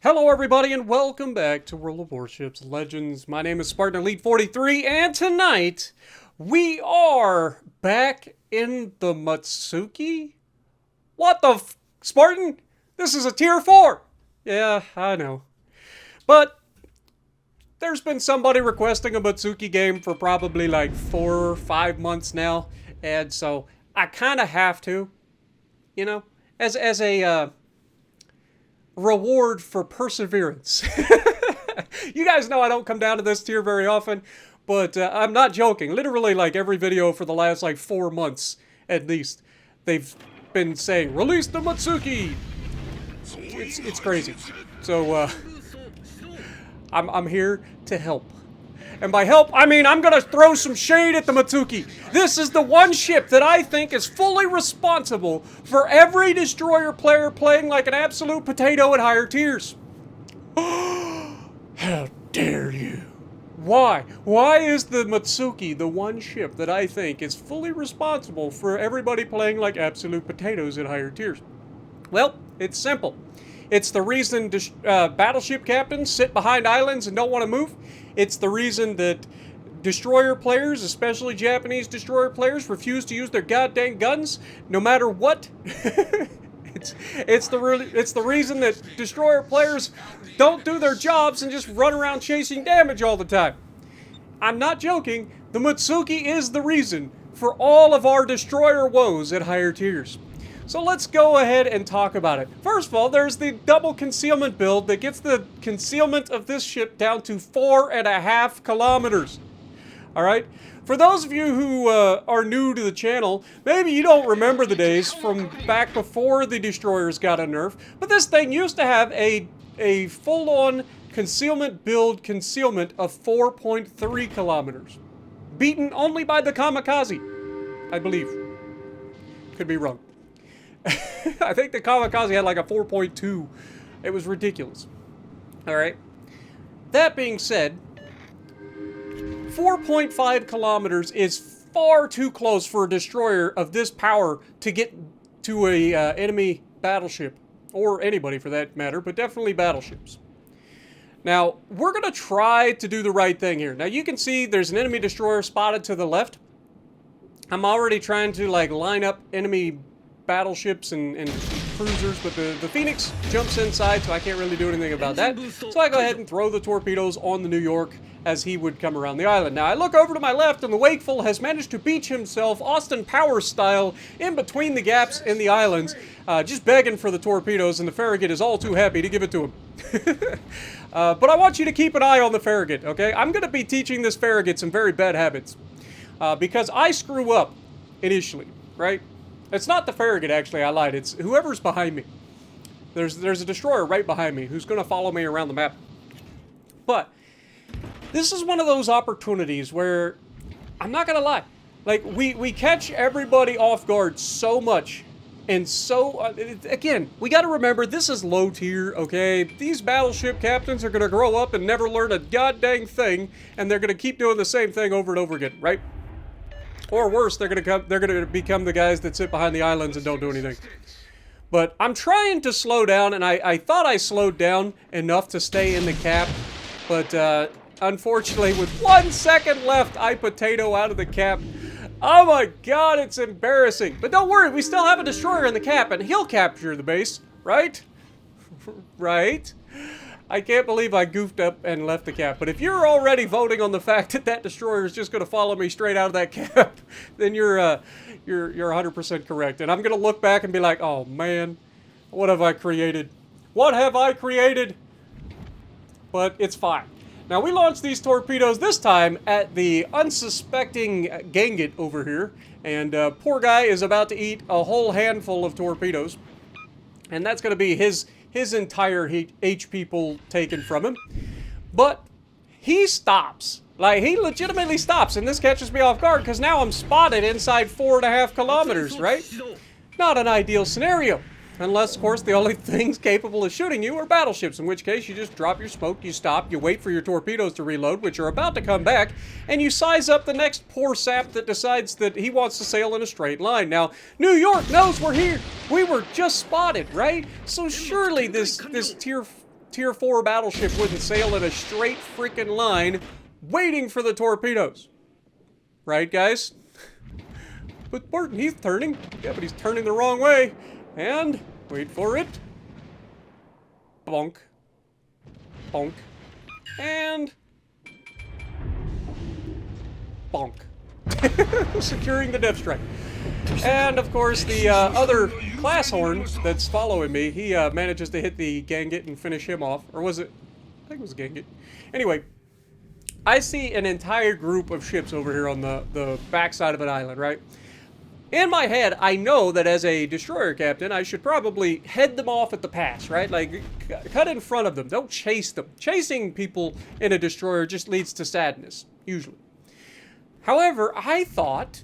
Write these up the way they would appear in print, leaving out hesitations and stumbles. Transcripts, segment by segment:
Hello everybody and welcome back to World of Warships Legends. My name is Spartan Elite 43 and tonight we are back in the Matsuki? What the Spartan? This is a tier 4! Yeah, I know. But there's been somebody requesting a Matsuki game for probably like 4 or 5 months now, and so I kind of have to, you know, as a reward for perseverance. You guys know I don't come down to this tier very often, but I'm not joking. Literally, like every video for the last like 4 months at least, they've been saying, "Release the Matsuki." It's crazy. So I'm here to help. And by help, I mean I'm gonna throw some shade at the Matsuki. This is the one ship that I think is fully responsible for every destroyer player playing like an absolute potato at higher tiers. How dare you? Why? Why is the Matsuki the one ship that I think is fully responsible for everybody playing like absolute potatoes at higher tiers? Well, it's simple. It's the reason battleship captains sit behind islands and don't want to move. It's the reason that destroyer players, especially Japanese destroyer players, refuse to use their goddamn guns, no matter what. It's the reason that destroyer players don't do their jobs and just run around chasing damage all the time. I'm not joking. The Matsuki is the reason for all of our destroyer woes at higher tiers. So let's go ahead and talk about it. First of all, there's the double concealment build that gets the concealment of this ship down to 4.5 kilometers. Alright? For those of you who are new to the channel, maybe you don't remember the days from back before the destroyers got a nerf, but this thing used to have a full-on concealment build concealment of 4.3 kilometers. Beaten only by the Kamikaze, I believe. Could be wrong. I think the Kamikaze had like a 4.2. It was ridiculous. Alright. That being said, 4.5 kilometers is far too close for a destroyer of this power to get to a enemy battleship. Or anybody for that matter, but definitely battleships. Now, we're going to try to do the right thing here. Now, you can see there's an enemy destroyer spotted to the left. I'm already trying to like line up enemy battleships and cruisers, but the Phoenix jumps inside, so I can't really do anything about that. So I go ahead and throw the torpedoes on the New York as he would come around the island. Now I look over to my left, and the Wakeful has managed to beach himself Austin Powers style in between the gaps in the islands, just begging for the torpedoes, and the Farragut is all too happy to give it to him. But I want you to keep an eye on the Farragut, okay? I'm going to be teaching this Farragut some very bad habits, because I screw up initially, right? It's not the Farragut, actually, I lied. It's whoever's behind me. There's a destroyer right behind me who's going to follow me around the map. But this is one of those opportunities where, I'm not going to lie, like, we catch everybody off guard so much. And so, again, we got to remember, this is low tier, okay? These battleship captains are going to grow up and never learn a goddamn thing, and they're going to keep doing the same thing over and over again, right? Or worse, they're gonna become the guys that sit behind the islands and don't do anything. But I'm trying to slow down, and I thought I slowed down enough to stay in the cap. But unfortunately, with 1 second left, I potato out of the cap. Oh my god, it's embarrassing. But don't worry, we still have a destroyer in the cap, and he'll capture the base, right? Right? I can't believe I goofed up and left the cap. But if you're already voting on the fact that that destroyer is just going to follow me straight out of that cap, then you're 100% correct. And I'm going to look back and be like, oh man, what have I created? What have I created? But it's fine. Now we launched these torpedoes this time at the unsuspecting Ganget over here. And poor guy is about to eat a whole handful of torpedoes. And that's going to be his entire HP pool taken from him. But he stops. Like, he legitimately stops, and this catches me off guard because now I'm spotted inside 4.5 kilometers, right? Not an ideal scenario. Unless, of course, the only things capable of shooting you are battleships, in which case you just drop your smoke, you stop, you wait for your torpedoes to reload, which are about to come back, and you size up the next poor sap that decides that he wants to sail in a straight line. Now, New York knows we're here. We were just spotted, right? So surely this tier tier 4 battleship wouldn't sail in a straight freaking line waiting for the torpedoes. Right, guys? But Martin, he's turning. Yeah, but he's turning the wrong way. And, wait for it. Bonk. Bonk. And... bonk. Securing the depth strike. And, of course, the other class horn that's following me, he manages to hit the Ganget and finish him off. Or was it? I think it was Ganget. Anyway, I see an entire group of ships over here on the backside of an island, right? In my head, I know that as a destroyer captain, I should probably head them off at the pass, right? Like, cut in front of them. Don't chase them. Chasing people in a destroyer just leads to sadness, usually. However, I thought,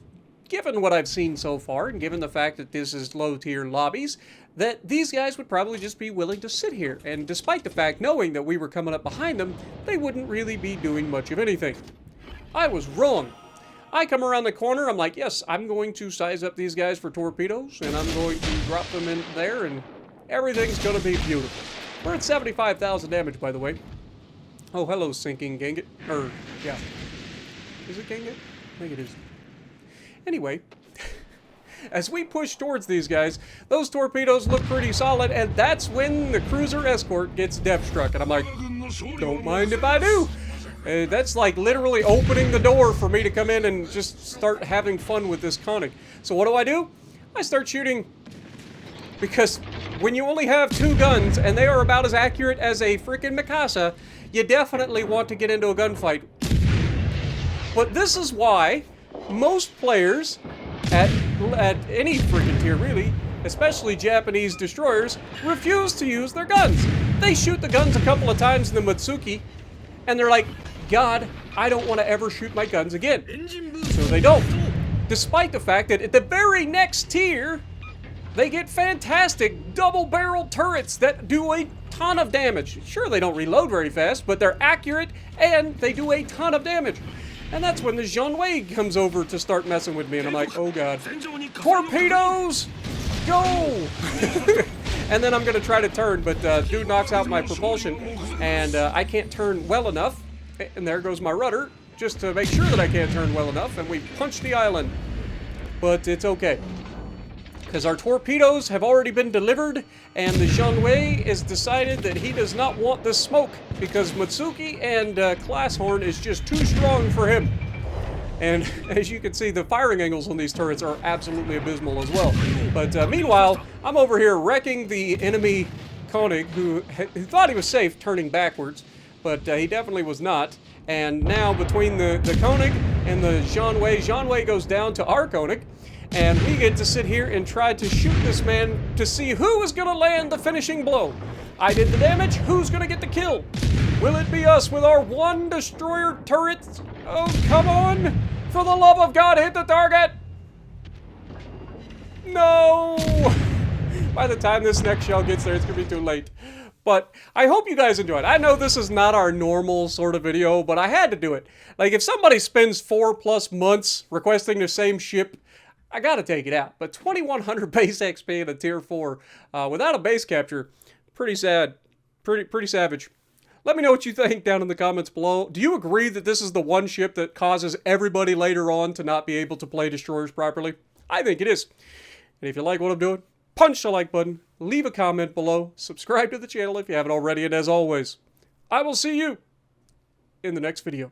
given what I've seen so far, and given the fact that this is low-tier lobbies, that these guys would probably just be willing to sit here. And despite the fact, knowing that we were coming up behind them, they wouldn't really be doing much of anything. I was wrong. I come around the corner, I'm like, yes, I'm going to size up these guys for torpedoes, and I'm going to drop them in there, and everything's going to be beautiful. We're at 75,000 damage, by the way. Oh, hello, sinking Ganget. Yeah. Is it Ganget? I think it is. Anyway, as we push towards these guys, those torpedoes look pretty solid, and that's when the cruiser escort gets depth struck, and I'm like, don't mind if I do. That's like literally opening the door for me to come in and just start having fun with this Koenig. So what do? I start shooting, because when you only have 2 guns and they are about as accurate as a freaking Mikasa, you definitely want to get into a gunfight. But this is why most players at any freaking tier really, especially Japanese destroyers, refuse to use their guns. They shoot the guns a couple of times in the Matsuki, and they're like, God, I don't want to ever shoot my guns again. So they don't. Despite the fact that at the very next tier, they get fantastic double-barreled turrets that do a ton of damage. Sure, they don't reload very fast, but they're accurate, and they do a ton of damage. And that's when the Jean-Wei comes over to start messing with me, and I'm like, oh God. Torpedoes! Go! And then I'm going to try to turn, but dude knocks out my propulsion, and I can't turn well enough. And there goes my rudder, just to make sure that I can't turn well enough, and we punch the island. But it's okay, because our torpedoes have already been delivered, and the Jean-Wei has decided that he does not want the smoke, because Matsuki and Class Horn is just too strong for him. And as you can see, the firing angles on these turrets are absolutely abysmal as well. But meanwhile, I'm over here wrecking the enemy Koenig, who thought he was safe turning backwards, but he definitely was not. And now between the Koenig and the Jean-Wei, Jean-Wei goes down to our Koenig, and we get to sit here and try to shoot this man to see who is going to land the finishing blow. I did the damage, who's going to get the kill? Will it be us with our 1 destroyer turret? Oh, come on! For the love of God, hit the target! No! By the time this next shell gets there, it's going to be too late. But I hope you guys enjoyed. I know this is not our normal sort of video, but I had to do it. Like, if somebody spends 4+ months requesting the same ship, I gotta take it out. But 2100 base XP in a tier 4 without a base capture, pretty sad. Pretty savage. Let me know what you think down in the comments below. Do you agree that this is the one ship that causes everybody later on to not be able to play destroyers properly? I think it is. And if you like what I'm doing, punch the like button, leave a comment below, subscribe to the channel if you haven't already, and as always, I will see you in the next video.